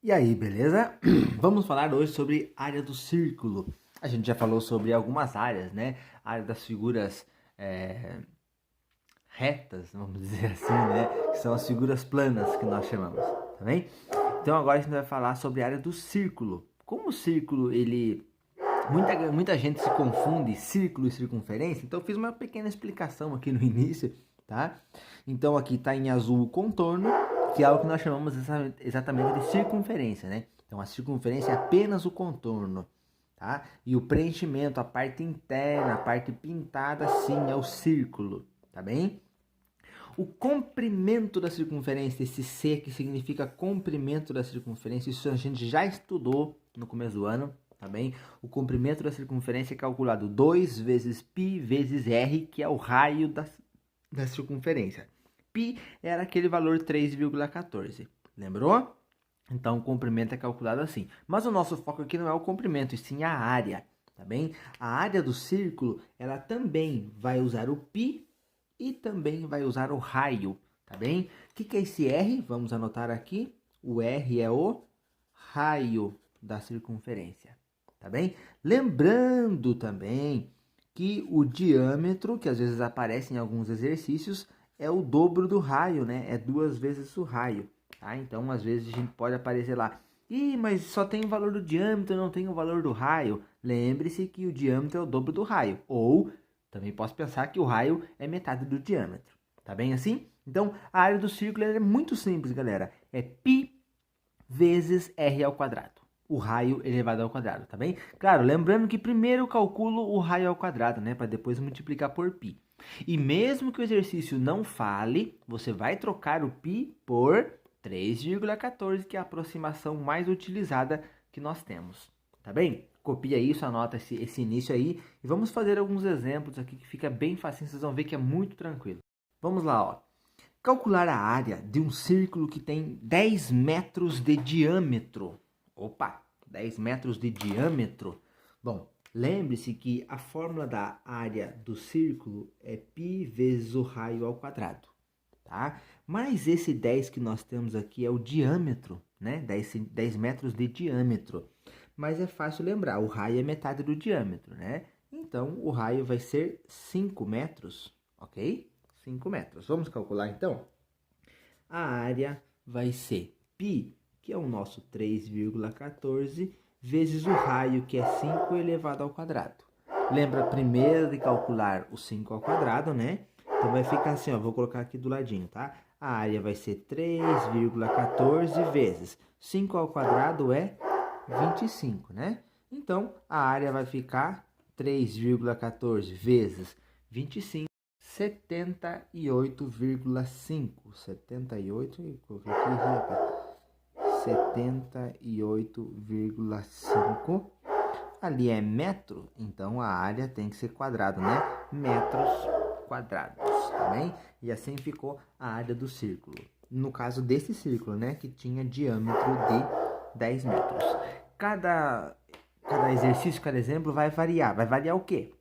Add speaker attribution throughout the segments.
Speaker 1: E aí, beleza? Vamos falar hoje sobre área do círculo. A gente já falou sobre algumas áreas, né? A área das figuras é, retas, vamos dizer assim, né? Que são as figuras planas que nós chamamos, tá bem? Então agora a gente vai falar sobre a área do círculo. Como o círculo, muita gente se confunde círculo e circunferência, então eu fiz uma pequena explicação aqui no início, tá? Então aqui está em azul o contorno, que é algo que nós chamamos exatamente de circunferência, né? Então a circunferência é apenas o contorno, tá? E o preenchimento, a parte interna, a parte pintada, sim, é o círculo, tá bem? O comprimento da circunferência, esse C que significa comprimento da circunferência, isso a gente já estudou no começo do ano, tá bem? O comprimento da circunferência é calculado 2 vezes π vezes r, que é o raio da circunferência. Π era aquele valor 3,14, lembrou? Então o comprimento é calculado assim. Mas o nosso foco aqui não é o comprimento, e sim a área, tá bem? A área do círculo, ela também vai usar o π e também vai usar o raio, tá bem? O que é esse R? Vamos anotar aqui. O R é o raio da circunferência, tá bem? Lembrando também que o diâmetro, que às vezes aparece em alguns exercícios, é o dobro do raio, né? É 2 vezes o raio, tá? Então, às vezes a gente pode aparecer lá, mas só tem o valor do diâmetro, não tem o valor do raio. Lembre-se que o diâmetro é o dobro do raio, ou também posso pensar que o raio é metade do diâmetro. Tá bem assim? Então, a área do círculo é muito simples, galera. É π vezes r ao quadrado. O raio elevado ao quadrado, tá bem? Claro, lembrando que primeiro eu calculo o raio ao quadrado, né? Para depois multiplicar por π. E mesmo que o exercício não fale, você vai trocar o π por 3,14, que é a aproximação mais utilizada que nós temos. Tá bem? Copia isso, anota esse início aí. E vamos fazer alguns exemplos aqui que fica bem facinho. Vocês vão ver que é muito tranquilo. Vamos lá, ó. Calcular a área de um círculo que tem 10 metros de diâmetro. Opa, 10 metros de diâmetro. Bom, lembre-se que a fórmula da área do círculo é π vezes o raio ao quadrado, tá? Mas esse 10 que nós temos aqui é o diâmetro, né? 10 metros de diâmetro. Mas é fácil lembrar, o raio é metade do diâmetro, né? Então, o raio vai ser 5 metros, ok? 5 metros. Vamos calcular, então? A área vai ser π, que é o nosso 3,14, vezes o raio, que é 5 elevado ao quadrado. Lembra primeiro de calcular o 5 ao quadrado, né? Então, vai ficar assim, ó, vou colocar aqui do ladinho, tá? A área vai ser 3,14 vezes 5 ao quadrado é 25, né? Então, a área vai ficar 3,14 vezes 25, 78,5. 78, coloquei aqui, rapaz. 78,5. Ali é metro, então a área tem que ser quadrado, né? Metros quadrados, tá bem? E assim ficou a área do círculo. No caso desse círculo, né? Que tinha diâmetro de 10 metros. Cada exercício, cada exemplo vai variar. Vai variar o quê?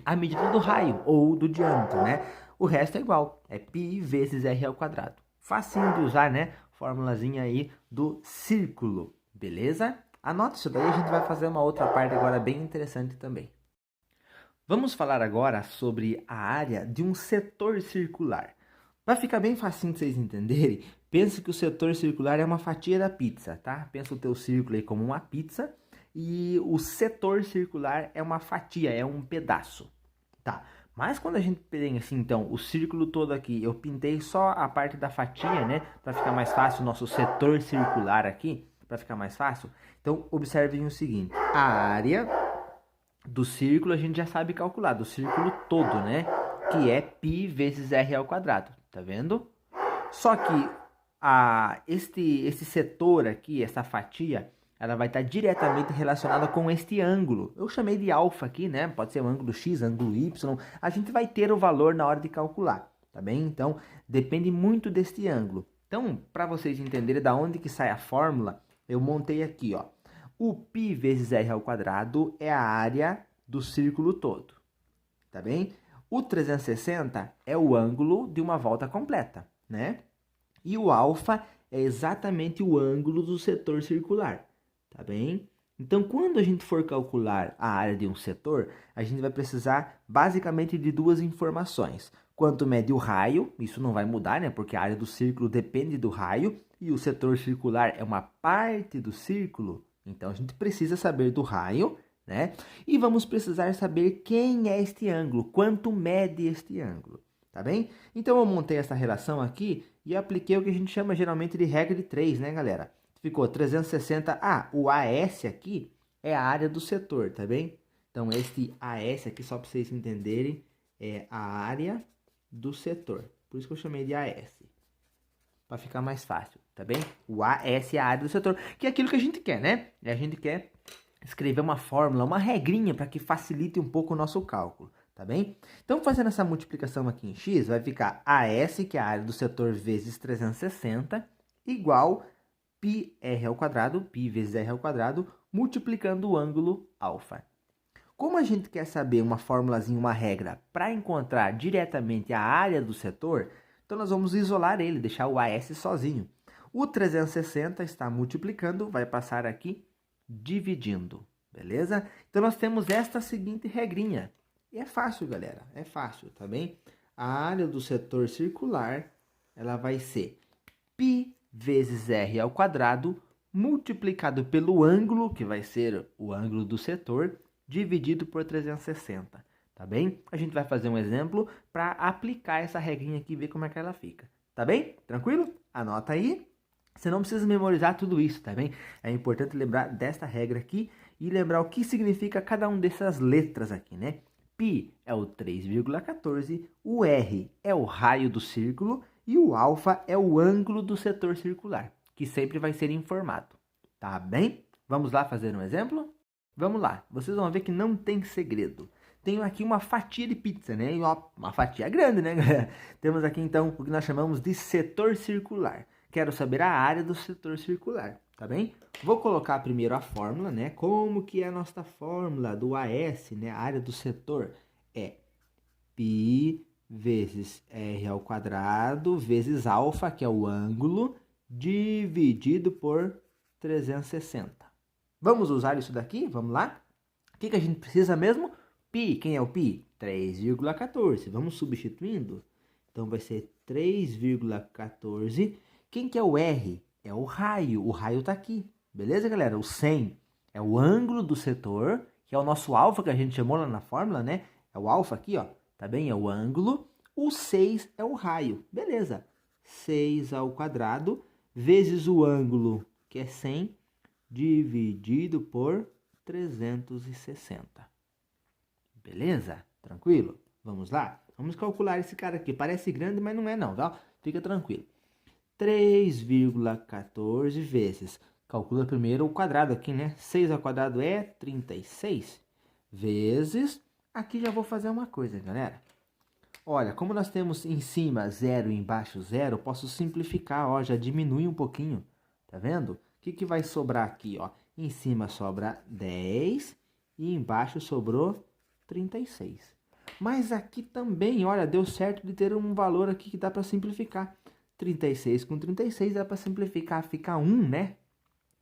Speaker 1: A medida do raio ou do diâmetro, né? O resto é igual. É π vezes r ao quadrado. Facinho de usar, né? Formulazinha aí do círculo. Beleza? Anota isso daí, a gente vai fazer uma outra parte agora bem interessante também. Vamos falar agora sobre a área de um setor circular. Vai ficar bem facinho de vocês entenderem. Pensa que o setor circular é uma fatia da pizza, tá? Pensa o teu círculo aí como uma pizza e o setor circular é uma fatia, é um pedaço, tá? Mas quando a gente tem assim, então, o círculo todo aqui, eu pintei só a parte da fatia, né? Para ficar mais fácil o nosso setor circular aqui, para ficar mais fácil. Então, observem o seguinte: a área do círculo a gente já sabe calcular, do círculo todo, né? Que é π vezes r ao quadrado, tá vendo? Só que este setor aqui, essa fatia, ela vai estar diretamente relacionada com este ângulo. Eu chamei de alfa aqui, né? Pode ser o ângulo x, ângulo y. A gente vai ter o valor na hora de calcular, tá bem? Então, depende muito deste ângulo. Então, para vocês entenderem da onde que sai a fórmula, eu montei aqui, ó. O π vezes r ao quadrado é a área do círculo todo, tá bem? O 360 é o ângulo de uma volta completa, né? E o alfa é exatamente o ângulo do setor circular, tá bem? Então, quando a gente for calcular a área de um setor, a gente vai precisar basicamente de duas informações. Quanto mede o raio, isso não vai mudar, né? Porque a área do círculo depende do raio e o setor circular é uma parte do círculo. Então, a gente precisa saber do raio, né? E vamos precisar saber quem é este ângulo, quanto mede este ângulo, tá bem? Então, eu montei essa relação aqui e apliquei o que a gente chama geralmente de regra de 3, né, galera? Ficou 360. O AS aqui é a área do setor, tá bem? Então, este AS aqui, só para vocês entenderem, é a área do setor. Por isso que eu chamei de AS. Para ficar mais fácil, tá bem? O AS é a área do setor, que é aquilo que a gente quer, né? E a gente quer escrever uma fórmula, uma regrinha para que facilite um pouco o nosso cálculo, tá bem? Então, fazendo essa multiplicação aqui em x, vai ficar AS, que é a área do setor, vezes 360, igual πr ao quadrado, π vezes r ao quadrado, multiplicando o ângulo alfa. Como a gente quer saber uma formulazinha, uma regra, para encontrar diretamente a área do setor, então nós vamos isolar ele, deixar o AS sozinho. O 360 está multiplicando, vai passar aqui dividindo, beleza? Então nós temos esta seguinte regrinha. E é fácil, galera, é fácil, tá bem? A área do setor circular, ela vai ser π vezes r ao quadrado, multiplicado pelo ângulo, que vai ser o ângulo do setor, dividido por 360, tá bem? A gente vai fazer um exemplo para aplicar essa regrinha aqui e ver como é que ela fica, tá bem? Tranquilo? Anota aí. Você não precisa memorizar tudo isso, tá bem? É importante lembrar desta regra aqui e lembrar o que significa cada uma dessas letras aqui, né? Π é o 3,14, o R é o raio do círculo e o alfa é o ângulo do setor circular, que sempre vai ser informado, tá bem? Vamos lá fazer um exemplo? Vamos lá, vocês vão ver que não tem segredo. Tenho aqui uma fatia de pizza, né? E uma fatia grande, né, galera? Temos aqui, então, o que nós chamamos de setor circular. Quero saber a área do setor circular, tá bem? Vou colocar primeiro a fórmula, né? Como que é a nossa fórmula do AS, né? A área do setor é π vezes r ao quadrado vezes alfa, que é o ângulo, dividido por 360. Vamos usar isso daqui? Vamos lá? O que a gente precisa mesmo? Π. Quem é o π? 3,14. Vamos substituindo? Então, vai ser 3,14. Quem que é o R? É o raio. O raio está aqui. Beleza, galera? O 100 é o ângulo do setor, que é o nosso alfa, que a gente chamou lá na fórmula, né? É o alfa aqui, ó. Tá bem? É o ângulo. O 6 é o raio. Beleza. 6 ao quadrado vezes o ângulo, que é 100, dividido por 360. Beleza? Tranquilo? Vamos lá? Vamos calcular esse cara aqui. Parece grande, mas não é não, tá? Fica tranquilo. 3,14 vezes. Calcula primeiro o quadrado aqui, né? 6 ao quadrado é 36. Vezes. Aqui já vou fazer uma coisa, galera. Olha, como nós temos em cima 0 e embaixo 0, posso simplificar, ó. Já diminui um pouquinho. Tá vendo? O que vai sobrar aqui, ó? Em cima sobra 10 e embaixo sobrou 36. Mas aqui também, olha, deu certo de ter um valor aqui que dá para simplificar. 36 com 36 dá para simplificar, fica 1, né?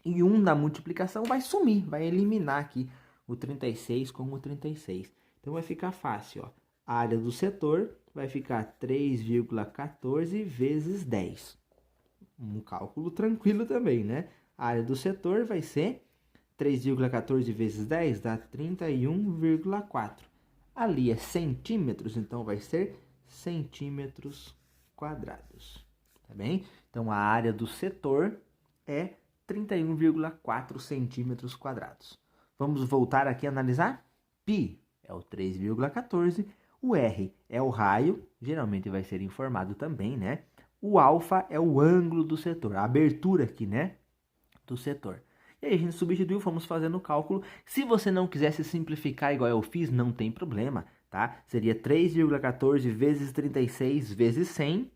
Speaker 1: E 1 na multiplicação vai sumir, vai eliminar aqui o 36 com o 36. Então vai ficar fácil, ó. A área do setor vai ficar 3,14 vezes 10. Um cálculo tranquilo também, né? A área do setor vai ser 3,14 vezes 10 dá 31,4. Ali é centímetros, então vai ser centímetros quadrados. Tá bem? Então a área do setor é 31,4 centímetros quadrados. Vamos voltar aqui a analisar? Π é o 3,14. O R é o raio, geralmente vai ser informado também, né? O alfa é o ângulo do setor, a abertura aqui, né? Do setor. E aí a gente substituiu, fomos fazendo o cálculo. Se você não quisesse simplificar igual eu fiz, não tem problema, tá? Seria 3,14 vezes 36 vezes 100.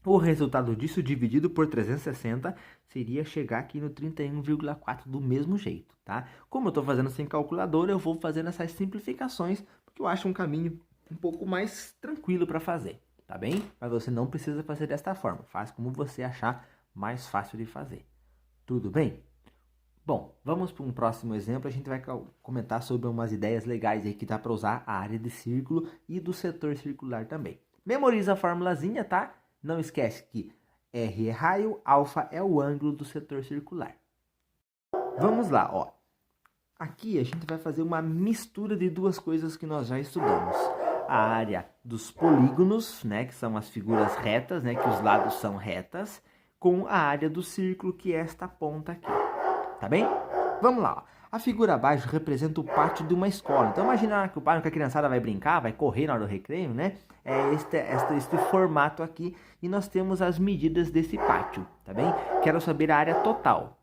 Speaker 1: O resultado disso dividido por 360 seria chegar aqui no 31,4 do mesmo jeito, tá? Como eu estou fazendo sem calculadora, eu vou fazendo essas simplificações, porque eu acho um caminho um pouco mais tranquilo para fazer, tá bem? Mas você não precisa fazer desta forma, faz como você achar mais fácil de fazer. Tudo bem? Bom, vamos para um próximo exemplo. A gente vai comentar sobre umas ideias legais aí que dá para usar a área de círculo e do setor circular também. Memoriza a formulazinha, tá? Não esquece que R é raio, alfa é o ângulo do setor circular. Vamos lá, ó. Aqui a gente vai fazer uma mistura de duas coisas que nós já estudamos. A área dos polígonos, né, que são as figuras retas, né, que os lados são retas, com a área do círculo, que é esta ponta aqui. Tá bem? Vamos lá. A figura abaixo representa o pátio de uma escola. Então imagina que o pátio que a criançada vai brincar, vai correr na hora do recreio, né? É este formato aqui. E nós temos as medidas desse pátio, tá bem? Quero saber a área total.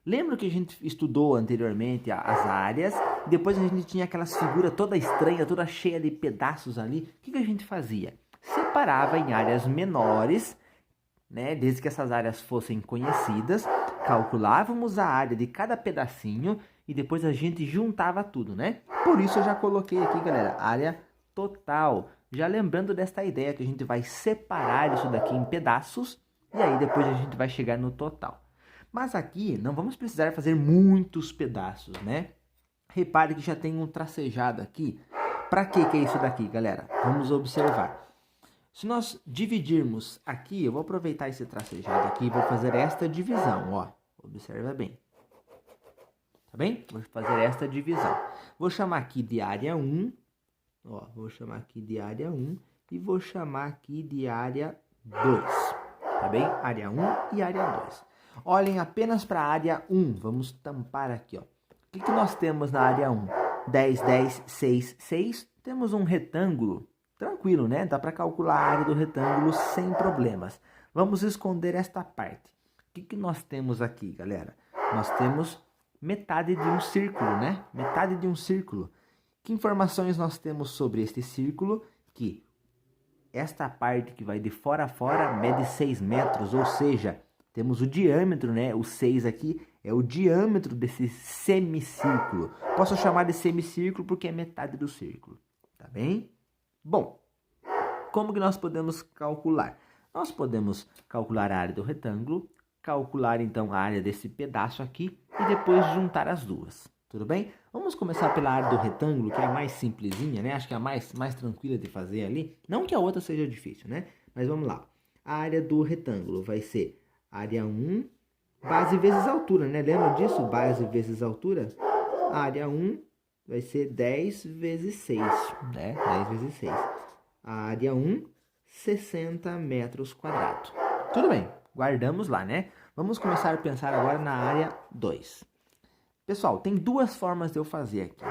Speaker 1: Lembra que a gente estudou anteriormente as áreas? Depois a gente tinha aquelas figuras toda estranha, toda cheia de pedaços ali. O que a gente fazia? Separava em áreas menores, né? Desde que essas áreas fossem conhecidas, calculávamos a área de cada pedacinho e depois a gente juntava tudo, né? Por isso eu já coloquei aqui, galera, área total. Já lembrando desta ideia que a gente vai separar isso daqui em pedaços e aí depois a gente vai chegar no total. Mas aqui não vamos precisar fazer muitos pedaços, né? Repare que já tem um tracejado aqui. Para que é isso daqui, galera? Vamos observar. Se nós dividirmos aqui, eu vou aproveitar esse tracejado aqui e vou fazer esta divisão, ó. Observa bem. Tá bem? Vou fazer esta divisão. Vou chamar aqui de área 1, ó, vou chamar aqui de área 1 e vou chamar aqui de área 2, tá bem? Área 1 e área 2. Olhem apenas para a área 1, vamos tampar aqui, ó. O que nós temos na área 1? 10, 10, 6, 6. Temos um retângulo. Tranquilo, né? Dá para calcular a área do retângulo sem problemas. Vamos esconder esta parte. O que nós temos aqui, galera? Nós temos metade de um círculo, né? Metade de um círculo. Que informações nós temos sobre este círculo? Que esta parte que vai de fora a fora mede 6 metros, ou seja, temos o diâmetro, né? O 6 aqui é o diâmetro desse semicírculo. Posso chamar de semicírculo porque é metade do círculo, tá bem? Bom, como que nós podemos calcular? Nós podemos calcular a área do retângulo, calcular então a área desse pedaço aqui e depois juntar as duas, tudo bem? Vamos começar pela área do retângulo, que é a mais simplesinha, né? Acho que é a mais tranquila de fazer ali. Não que a outra seja difícil, né? Mas vamos lá. A área do retângulo vai ser área 1, base vezes altura, né? Lembra disso? Base vezes altura. A área 1 vai ser 10 vezes 6, né? 10 vezes 6. A área 1, 60 metros quadrados. Tudo bem, guardamos lá, né? Vamos começar a pensar agora na área 2. Pessoal, tem duas formas de eu fazer aqui.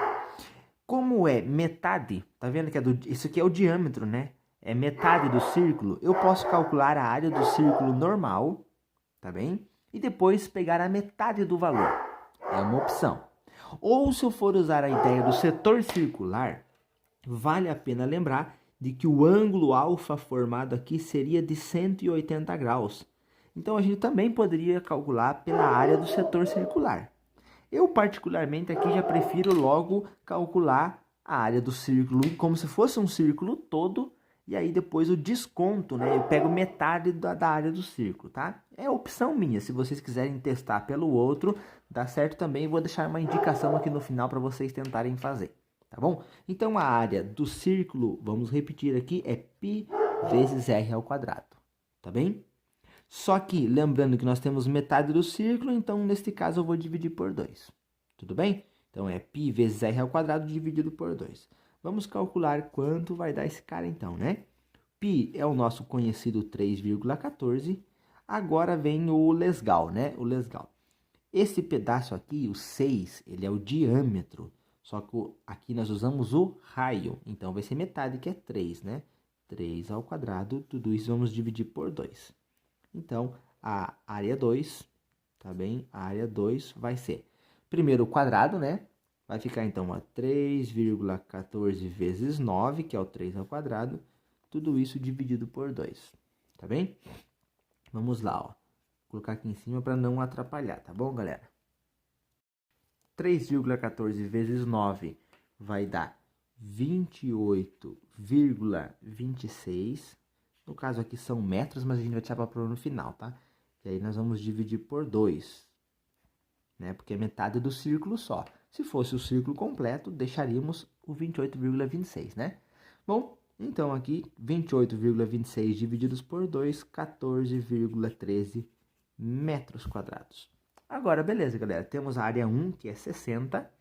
Speaker 1: Como é metade, tá vendo que isso aqui é o diâmetro, né? É metade do círculo. Eu posso calcular a área do círculo normal, tá bem? E depois pegar a metade do valor. É uma opção. Ou se eu for usar a ideia do setor circular, vale a pena lembrar de que o ângulo alfa formado aqui seria de 180 graus. Então a gente também poderia calcular pela área do setor circular. Eu particularmente aqui já prefiro logo calcular a área do círculo como se fosse um círculo todo e aí depois o desconto, né? Eu pego metade da área do círculo, tá? É opção minha, se vocês quiserem testar pelo outro, dá certo também. Vou deixar uma indicação aqui no final para vocês tentarem fazer, tá bom? Então a área do círculo, vamos repetir aqui, é π vezes r ao quadrado, tá bem? Só que, lembrando que nós temos metade do círculo, então neste caso eu vou dividir por 2. Tudo bem? Então é π vezes r ao quadrado dividido por 2. Vamos calcular quanto vai dar esse cara então, né? Π é o nosso conhecido 3,14. Agora vem o lesgal, né? O lesgal. Esse pedaço aqui, o 6, ele é o diâmetro. Só que aqui nós usamos o raio. Então vai ser metade, que é 3, né? 3 ao quadrado, tudo isso vamos dividir por 2. Então, a área 2, tá bem? A área 2 vai ser, primeiro o quadrado, né? Vai ficar, então, 3,14 vezes 9, que é o 3 ao quadrado. Tudo isso dividido por 2, tá bem? Vamos lá, ó. Vou colocar aqui em cima para não atrapalhar, tá bom, galera? 3,14 vezes 9 vai dar 28,26. No caso aqui são metros, mas a gente vai deixar para pôr no final, tá? E aí nós vamos dividir por 2, né? Porque é metade do círculo só. Se fosse o círculo completo, deixaríamos o 28,26, né? Bom, então aqui 28,26 divididos por 2, 14,13 metros quadrados. Agora, beleza, galera. Temos a área 1, que é 60,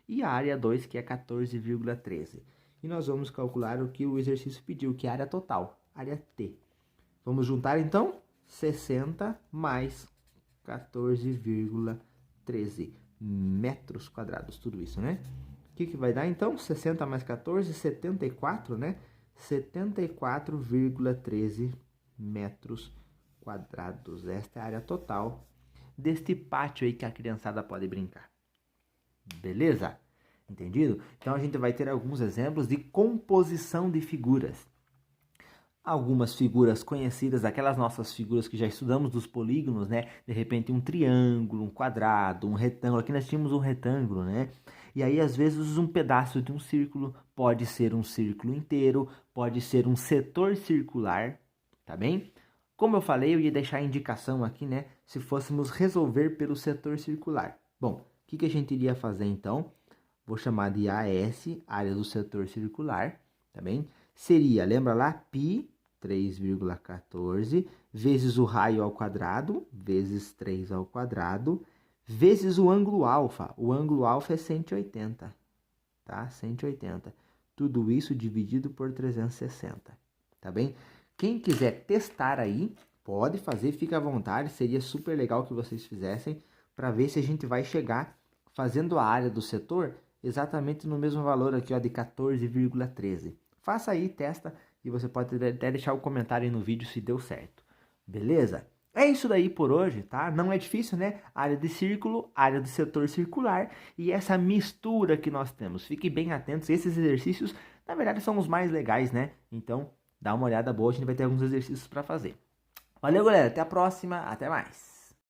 Speaker 1: e a área 2, que é 14,13. E nós vamos calcular o que o exercício pediu, que é a área total, área T. Vamos juntar, então, 60 mais 14,13 metros quadrados, tudo isso, né? O que vai dar, então? 60 mais 14, 74, né? 74,13 metros quadrados. Esta é a área total deste pátio aí que a criançada pode brincar. Beleza? Entendido? Então, a gente vai ter alguns exemplos de composição de figuras. Algumas figuras conhecidas, aquelas nossas figuras que já estudamos dos polígonos, né? De repente um triângulo, um quadrado, um retângulo. Aqui nós tínhamos um retângulo, né? E aí, às vezes, um pedaço de um círculo pode ser um círculo inteiro, pode ser um setor circular, tá bem? Como eu falei, eu ia deixar a indicação aqui, né? Se fôssemos resolver pelo setor circular. Bom, o que a gente iria fazer, então? Vou chamar de AS, área do setor circular, tá bem? Seria, lembra lá, π, 3,14, vezes o raio ao quadrado, vezes 3 ao quadrado, vezes o ângulo alfa. O ângulo alfa é 180, tá? 180. Tudo isso dividido por 360, tá bem? Quem quiser testar aí, pode fazer, fica à vontade. Seria super legal que vocês fizessem para ver se a gente vai chegar fazendo a área do setor exatamente no mesmo valor aqui, ó, de 14,13. Faça aí, testa, e você pode até deixar o comentário aí no vídeo se deu certo. Beleza? É isso daí por hoje, tá? Não é difícil, né? Área de círculo, área do setor circular e essa mistura que nós temos. Fiquem bem atentos, esses exercícios, na verdade, são os mais legais, né? Então, dá uma olhada boa, a gente vai ter alguns exercícios para fazer. Valeu, galera, até a próxima, até mais!